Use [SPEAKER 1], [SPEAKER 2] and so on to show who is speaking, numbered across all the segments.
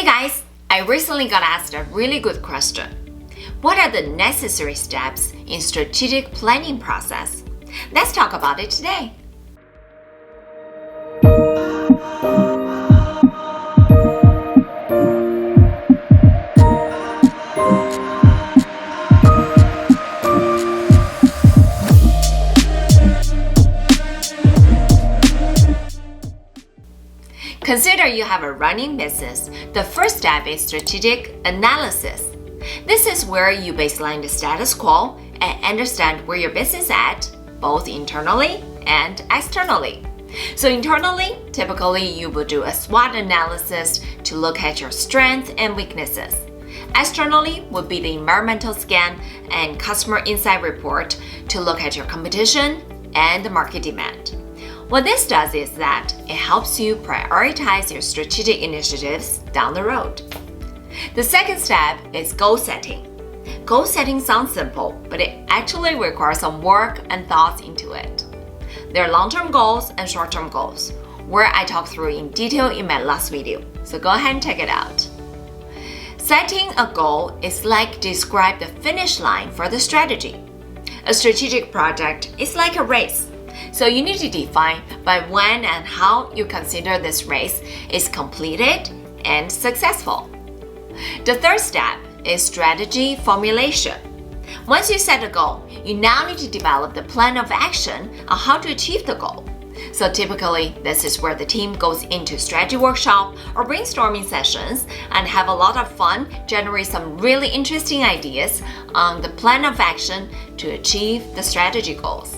[SPEAKER 1] Hey guys, I recently got asked a really good question. What are the necessary steps in strategic planning process? Let's talk about it today. Consider you have a running business. The first step is strategic analysis. This is where you baseline the status quo and understand where your business is at, both internally and externally. So internally, typically you will do a SWOT analysis to look at your strengths and weaknesses. Externally would be the environmental scan and customer insight report to look at your competition and the market demand. What this does is that it helps you prioritize your strategic initiatives down the road. The second step is goal setting. Goal setting sounds simple, but it actually requires some work and thoughts into it. There are long-term goals and short-term goals, where I talked through in detail in my last video, so go ahead and check it out. Setting a goal is like describe the finish line for the strategy. A strategic project is like a race. So you need to define by when and how you consider this race is completed and successful. The third step is strategy formulation. Once you set a goal, you now need to develop the plan of action on how to achieve the goal. So typically, this is where the team goes into strategy workshop or brainstorming sessions and have a lot of fun, generate some really interesting ideas on the plan of action to achieve the strategy goals.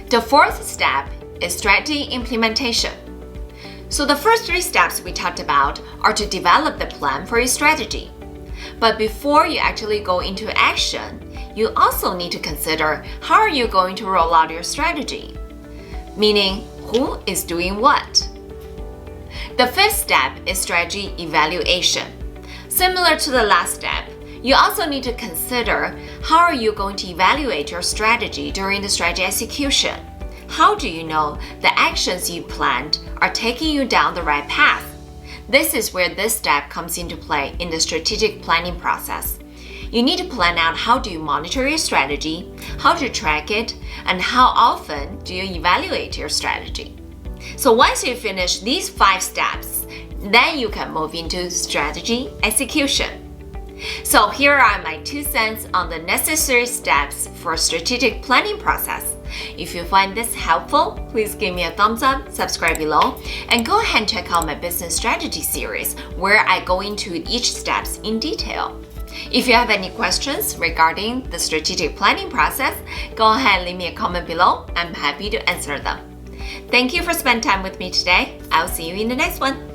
[SPEAKER 1] The fourth step is strategy implementation. So the first three steps we talked about are to develop the plan for your strategy. But before you actually go into action, you also need to consider how are you going to roll out your strategy, meaning who is doing what. The fifth step is strategy evaluation. Similar to the last step, you also need to consider how are you going to evaluate your strategy during the strategy execution. How do you know the actions you planned are taking you down the right path? This is where this step comes into play in the strategic planning process. You need to plan out how do you monitor your strategy, how to track it, and how often do you evaluate your strategy. So once you finish these 5 steps, then you can move into strategy execution. So here are my 2 cents on the necessary steps for strategic planning process. If you find this helpful, please give me a thumbs up, subscribe below, and go ahead and check out my business strategy series where I go into each steps in detail. If you have any questions regarding the strategic planning process, go ahead and leave me a comment below. I'm happy to answer them. Thank you for spending time with me today. I'll see you in the next one.